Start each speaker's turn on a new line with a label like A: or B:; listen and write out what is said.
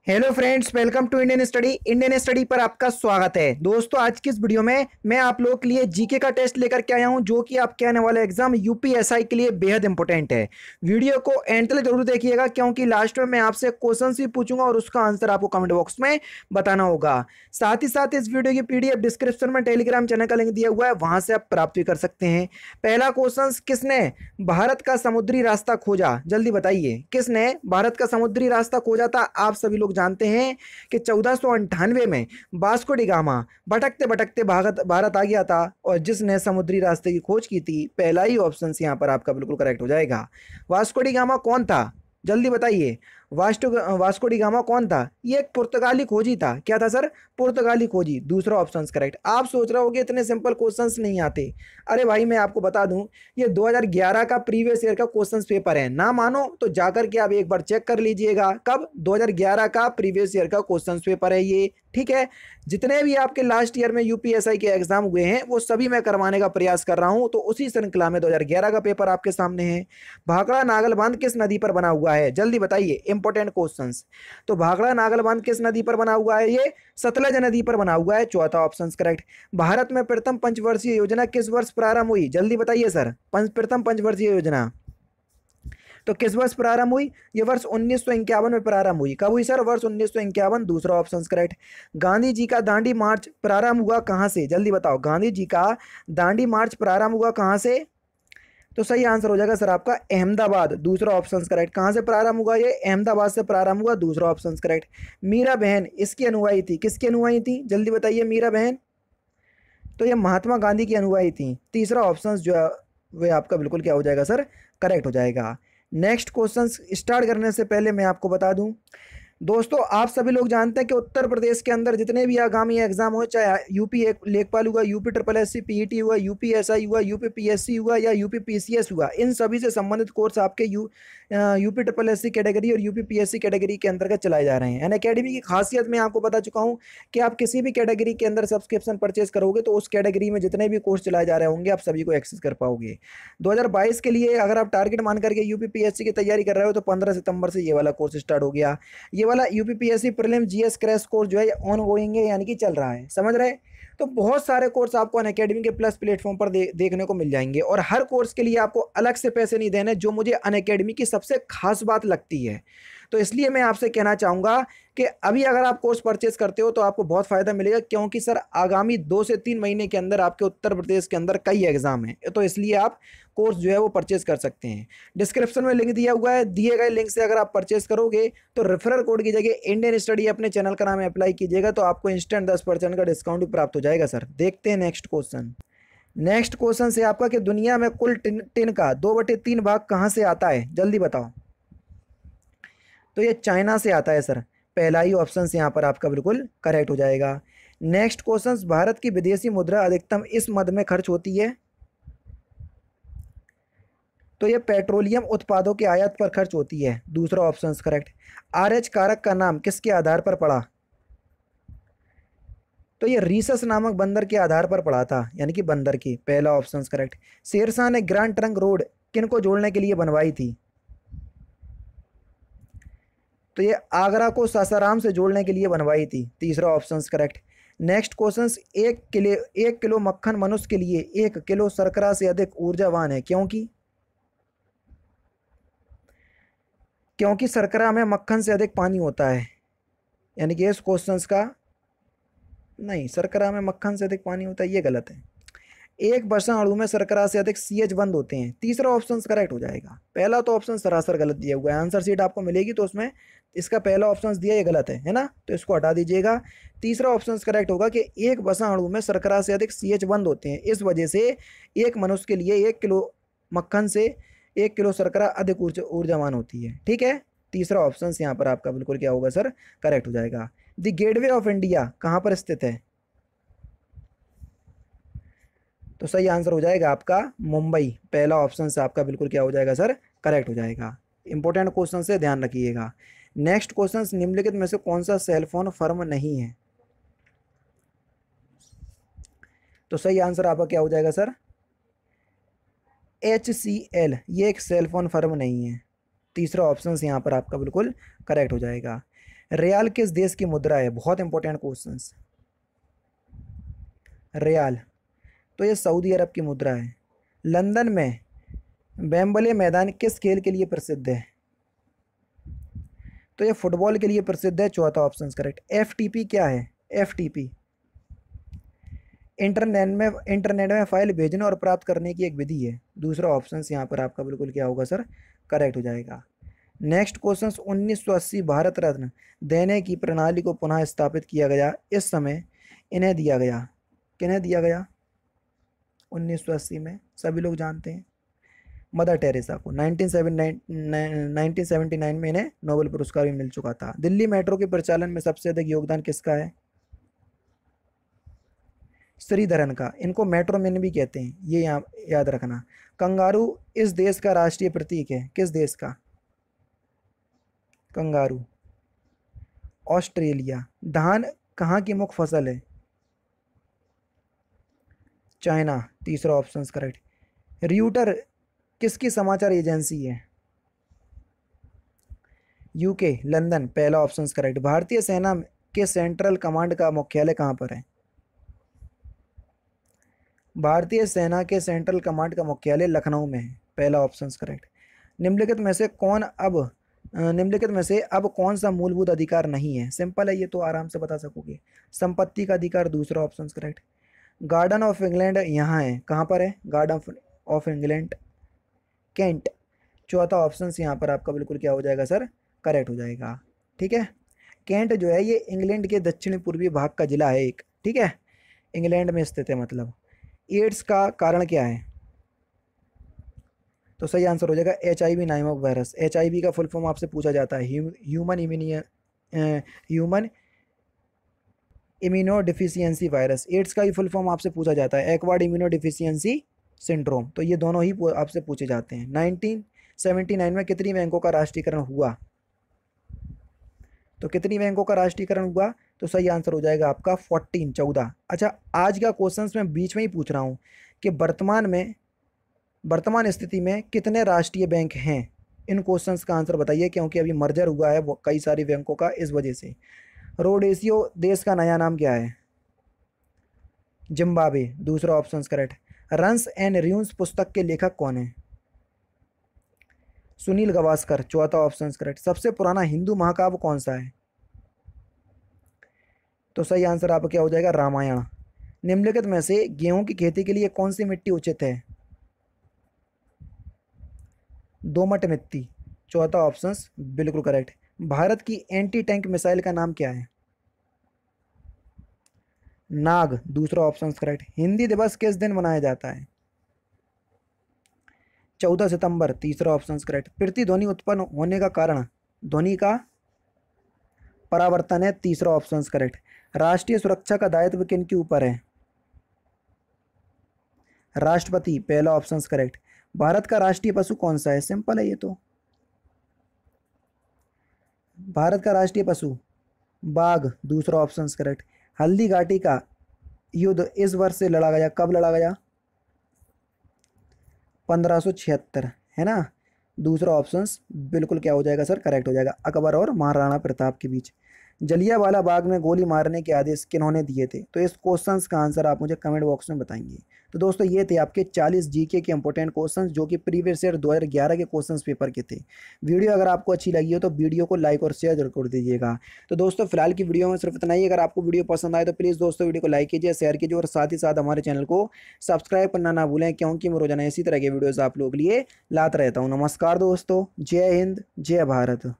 A: Hello friends, welcome to Indian study पर आपका स्वागत है। दोस्तों, आज की इस वीडियो में मैं आप लोगों के लिए जीके का टेस्ट लेकर के आया हूं, जो कि आपके आने वाले एग्जाम यूपीएसआई के लिए बेहद इंपॉर्टेंट है। वीडियो को एंड तक जरूर देखिएगा, क्योंकि लास्ट में मैं आपसे क्वेश्चन भी पूछूंगा और उसका आंसर आपको कमेंट बॉक्स में बताना होगा। साथ ही साथ इस वीडियो की पीडीएफ डिस्क्रिप्शन में टेलीग्राम चैनल का लिंक दिया हुआ है, वहां से आप प्राप्त भी कर सकते हैं। पहला क्वेश्चन, किसने भारत का समुद्री रास्ता खोजा? जल्दी बताइए, किसने भारत का समुद्री रास्ता खोजा था? आप सभी लोग जानते हैं कि 1498 में वास्को डी गामा भटकते भटकते भारत आ गया था, और जिसने समुद्री रास्ते की खोज की थी, पहला ही ऑप्शन यहाँ पर आपका बिल्कुल करेक्ट हो जाएगा। वास्को डी गामा कौन था? जल्दी बताइए। वास्को डी गामा कौन था? ये एक पुर्तगाली खोजी था। क्या था सर? पुर्तगाली खोजी। दूसरा ऑप्शन करेक्ट। आप सोच रहे होगे इतने सिंपल क्वेश्चंस नहीं आते। अरे भाई, मैं आपको बता दूं, ये 2011 का प्रीवियस ईयर का क्वेश्चंस पेपर है। ना मानो तो जाकर के आप एक बार चेक कर लीजिएगा। कब? 2011 का प्रीवियस ईयर का क्वेश्चंस पेपर है ये। ठीक है, जितने भी आपके लास्ट ईयर में यूपीएसआई के एग्जाम हुए हैं वो सभी मैं करवाने का प्रयास कर रहा हूं, तो उसी श्रृंखला में 2011 का पेपर आपके सामने है। भाखड़ा नागल बांध किस नदी पर बना हुआ है? जल्दी बताइए, इंपॉर्टेंट क्वेश्चंस। तो भाखड़ा नागल बांध किस नदी पर बना हुआ है? ये सतलज नदी पर बना हुआ है। चौथा ऑप्शन करेक्ट। भारत में प्रथम पंचवर्षीय योजना किस वर्ष प्रारंभ हुई? जल्दी बताइए सर। प्रथम पंचवर्षीय योजना तो किस वर्ष प्रारंभ हुई? ये वर्ष 1951 में प्रारंभ हुई। कब हुई सर? वर्ष 1951। दूसरा ऑप्शन करेक्ट। गांधी जी का दांडी मार्च प्रारंभ हुआ कहां से? जल्दी बताओ, गांधी जी का दांडी मार्च प्रारंभ हुआ कहां से? तो सही आंसर हो जाएगा सर आपका अहमदाबाद। दूसरा ऑप्शन करेक्ट। कहां से प्रारंभ हुआ? ये अहमदाबाद से प्रारंभ हुआ। दूसरा ऑप्शन करेक्ट। मीरा बहन इसकी अनुयायी थी। किसकी अनुयायी थी? जल्दी बताइए। मीरा बहन तो ये महात्मा गांधी की अनुयायी थी। तीसरा ऑप्शन जो है वह आपका बिल्कुल क्या हो जाएगा सर? करेक्ट हो जाएगा। नेक्स्ट क्वेश्चन स्टार्ट करने से पहले मैं आपको बता दूं, दोस्तों, आप सभी लोग जानते हैं कि उत्तर प्रदेश के अंदर जितने भी आगामी एग्जाम हो, चाहे यूपी एक लेखपाल हुआ, यूपी ट्रिपल एससी पीईटी हुआ, यूपी एसआई हुआ, यूपी पीएससी हुआ या यूपी पीसीएस हुआ, इन सभी से संबंधित कोर्स आपके यूपी ट्रिपल एससी कैटेगरी और यूपी पीएससी कैटेगरी के अंतर्गत चलाए जा रहे हैं। अनअकैडमी की खासियत मैं आपको बता चुका हूँ कि आप किसी भी कैटेगरी के अंदर सब्सक्रिप्शन परचेज करोगे तो उस कैटेगरी में जितने भी कोर्स चलाए जा रहे होंगे आप सभी को एक्सेस कर पाओगे। 2022 के लिए अगर आप टारगेट मान करके यूपी पीएससी की तैयारी कर रहे हो तो 15 सितंबर से ये वाला कोर्स स्टार्ट हो गया। ये वाला UPPSC prelim GS crash course जो है ऑन गोइंग है, यानी कि चल रहा है। समझ रहे? तो बहुत सारे कोर्स आपको अनअकैडमी के प्लस प्लेटफॉर्म पर देखने को मिल जाएंगे, और हर कोर्स के लिए आपको अलग से पैसे नहीं देने, जो मुझे अनअकैडमी की सबसे खास बात लगती है। तो इसलिए मैं आपसे कहना चाहूँगा कि अभी अगर आप कोर्स परचेज करते हो तो आपको बहुत फ़ायदा मिलेगा, क्योंकि सर आगामी 2 से 3 महीने के अंदर आपके उत्तर प्रदेश के अंदर कई एग्जाम हैं, तो इसलिए आप कोर्स जो है वो परचेज कर सकते हैं। डिस्क्रिप्शन में लिंक दिया हुआ है, दिए गए लिंक से अगर आप परचेज करोगे तो रेफरल कोड की जगह इंडियन स्टडी अपने चैनल का नाम अप्लाई कीजिएगा, तो आपको इंस्टेंट 10% का डिस्काउंट भी प्राप्त हो जाएगा सर। देखते हैं नेक्स्ट क्वेश्चन। नेक्स्ट क्वेश्चन से आपका कि दुनिया में कुल टिन का 2/3 भाग कहाँ से आता है? जल्दी बताओ। तो ये चाइना से आता है सर। पहला ही ऑप्शन यहाँ पर आपका बिल्कुल करेक्ट हो जाएगा। नेक्स्ट क्वेश्चन, भारत की विदेशी मुद्रा अधिकतम इस मद में खर्च होती है? तो ये पेट्रोलियम उत्पादों के आयात पर खर्च होती है। दूसरा ऑप्शन करेक्ट। आरएच कारक का नाम किसके आधार पर पड़ा? तो ये रीसस नामक बंदर के आधार पर पड़ा था, यानी कि बंदर की। पहला ऑप्शन करेक्ट। शेरशाह ने ग्रैंड ट्रंक रोड किन को जोड़ने के लिए बनवाई थी? तो ये आगरा को सासाराम से जोड़ने के लिए बनवाई थी। तीसरा option correct. Next question, 1 kilo मक्खन मनुष्य के लिए 1 किलो शर्करा से अधिक ऊर्जावान है, क्योंकि? क्योंकि शर्करा में मक्खन से अधिक पानी होता है, यानी कि इस क्वेश्चन का नहीं, शर्करा में मक्खन से अधिक पानी होता है, ये गलत है। एक वर्षा अणु में शर्करा से अधिक सीएच बंद होते हैं। तीसरा ऑप्शन करेक्ट हो जाएगा। पहला तो ऑप्शन सरासर गलत दिया हुआ है, आंसर शीट आपको मिलेगी तो उसमें इसका पहला ऑप्शन दिया ये गलत है ना, तो इसको हटा दीजिएगा। तीसरा ऑप्शन करेक्ट होगा कि एक वर्षा अणु में शर्करा से अधिक सीएच बंद होते हैं, इस वजह से एक मनुष्य के लिए 1 किलो मक्खन से 1 किलो शर्करा अधिक ऊर्जावान होती है। ठीक है, तीसरा ऑप्शन यहाँ पर आपका बिल्कुल क्या होगा सर? करेक्ट हो जाएगा। द गेटवे ऑफ इंडिया कहाँ पर स्थित है? तो सही आंसर हो जाएगा आपका मुंबई। पहला ऑप्शन से आपका बिल्कुल क्या हो जाएगा सर? करेक्ट हो जाएगा। इंपॉर्टेंट क्वेश्चन से ध्यान रखिएगा। नेक्स्ट क्वेश्चन, निम्नलिखित में से कौन सा सेल फोन फर्म नहीं है? तो सही आंसर आपका क्या हो जाएगा सर? HCL, ये एक सेल फोन फर्म नहीं है। तीसरा ऑप्शन यहाँ पर आपका बिल्कुल करेक्ट हो जाएगा। रियाल किस देश की मुद्रा है? बहुत इंपॉर्टेंट क्वेश्चन। रियाल, तो ये सऊदी अरब की मुद्रा है। लंदन में वेम्बले मैदान किस खेल के लिए प्रसिद्ध है? तो ये फुटबॉल के लिए प्रसिद्ध है, चौथा ऑप्शन करेक्ट। एफटीपी क्या है? एफटीपी इंटरनेट में फाइल भेजने और प्राप्त करने की एक विधि है। दूसरा ऑप्शन यहाँ पर आपका बिल्कुल क्या होगा सर? करेक्ट हो जाएगा। नेक्स्ट क्वेश्चन, 1980 भारत रत्न देने की प्रणाली को पुनः स्थापित किया गया, इस समय इन्हें दिया गया, किन्हें दिया गया 1980 में? सभी लोग जानते हैं, मदर टेरेसा को। 1979 में इन्हें नोबेल पुरस्कार भी मिल चुका था। दिल्ली मेट्रो के प्रचालन में सबसे अधिक योगदान किसका है? श्रीधरन का। इनको मेट्रो मैन भी कहते हैं, ये यहाँ याद रखना। कंगारू इस देश का राष्ट्रीय प्रतीक है, किस देश का? Kangaroo, Australia. धान कहाँ की मुख्य फसल है? चाइना, तीसरा ऑप्शन करेक्ट। रियूटर किसकी समाचार एजेंसी है? यूके, लंदन, पहला ऑप्शन करेक्ट। भारतीय सेना के सेंट्रल कमांड का मुख्यालय कहाँ पर है? भारतीय सेना के सेंट्रल कमांड का मुख्यालय लखनऊ में है, पहला ऑप्शन करेक्ट। निम्नलिखित में से अब कौन सा मूलभूत अधिकार नहीं है? सिंपल है, ये तो आराम से बता सकोगे। संपत्ति का अधिकार, दूसरा option correct. Garden of England यहाँ है, कहाँ पर है? गार्डन ऑफ इंग्लैंड कैंट, चौथा ऑप्शन यहाँ पर आपका बिल्कुल क्या हो जाएगा सर? करेक्ट हो जाएगा। ठीक है, कैंट जो है ये इंग्लैंड के दक्षिण पूर्वी भाग का जिला है एक, ठीक है, इंग्लैंड में स्थित है मतलब। एड्स का कारण क्या है? तो सही आंसर हो जाएगा HIV नामक वायरस। HIV का फुल फॉर्म आपसे पूछा जाता है human immuno deficiency virus. AIDS का भी फुल फॉर्म आपसे पूछा जाता है एक्वायर्ड इम्यूनो डिफिशियंसी सिंड्रोम। तो ये दोनों ही आपसे पूछे जाते हैं। 1979 में कितनी बैंकों का राष्ट्रीयकरण हुआ? तो कितनी बैंकों का राष्ट्रीयकरण हुआ? तो सही आंसर हो जाएगा आपका 14। अच्छा, आज का क्वेश्चन मैं बीच में ही पूछ रहा हूँ कि वर्तमान स्थिति में कितने राष्ट्रीय बैंक हैं? इन क्वेश्चंस का आंसर बताइए, क्योंकि अभी मर्जर हुआ है वो कई सारी बैंकों का, इस वजह से। रोडेशियो देश का नया नाम क्या है? जिम्बाब्वे, दूसरा ऑप्शन करेक्ट। रन्स एंड र्यून्स पुस्तक के लेखक कौन है? सुनील गावस्कर, चौथा ऑप्शन करेक्ट। सबसे पुराना हिंदू महाकाव्य कौन सा है? तो सही आंसर आपका क्या हो जाएगा? रामायण। निम्नलिखित में से गेहूं की खेती के लिए कौन सी मिट्टी उचित है? दोमट मिट्टी, चौथा ऑप्शन बिल्कुल करेक्ट। भारत की एंटी टैंक मिसाइल का नाम क्या है? नाग, दूसरा ऑप्शन करेक्ट। हिंदी दिवस किस दिन मनाया जाता है? 14 सितंबर, तीसरा ऑप्शन करेक्ट। प्रतिध्वनि उत्पन्न होने का कारण ध्वनि का परावर्तन है, तीसरा ऑप्शन करेक्ट। राष्ट्रीय सुरक्षा का दायित्व किन के ऊपर है? राष्ट्रपति, पहला ऑप्शन करेक्ट। भारत का राष्ट्रीय पशु कौन सा है? सिंपल है ये तो, भारत का राष्ट्रीय पशु बाघ, दूसरा ऑप्शन करेक्ट। हल्दी घाटी का युद्ध इस वर्ष से लड़ा गया, कब लड़ा गया? 1576, है ना। दूसरा ऑप्शन बिल्कुल क्या हो जाएगा सर? करेक्ट हो जाएगा। अकबर और महाराणा प्रताप के बीच जलियांवाला बाग में गोली मारने के आदेश किन्होंने दिए थे? तो इस क्वेश्चंस का आंसर आप मुझे कमेंट बॉक्स में बताएंगे। तो दोस्तों ये थे आपके 40 जीके के इंपॉर्टेंट क्वेश्चंस जो कि प्रीवियस ईयर 2011 के क्वेश्चंस पेपर के थे। वीडियो अगर आपको अच्छी लगी हो तो वीडियो को लाइक और शेयर जरूर कर दीजिएगा। तो दोस्तों फिलहाल की वीडियो में सिर्फ इतना ही। अगर आपको वीडियो पसंद आए तो प्लीज़ दोस्तों वीडियो को लाइक कीजिए, शेयर कीजिए और साथ ही साथ हमारे चैनल को सब्सक्राइब करना ना भूलें, क्योंकि मैं रोजाना इसी तरह के वीडियोज़ आप लोगों के लिए लाता रहता हूँ। नमस्कार दोस्तों, जय हिंद, जय भारत।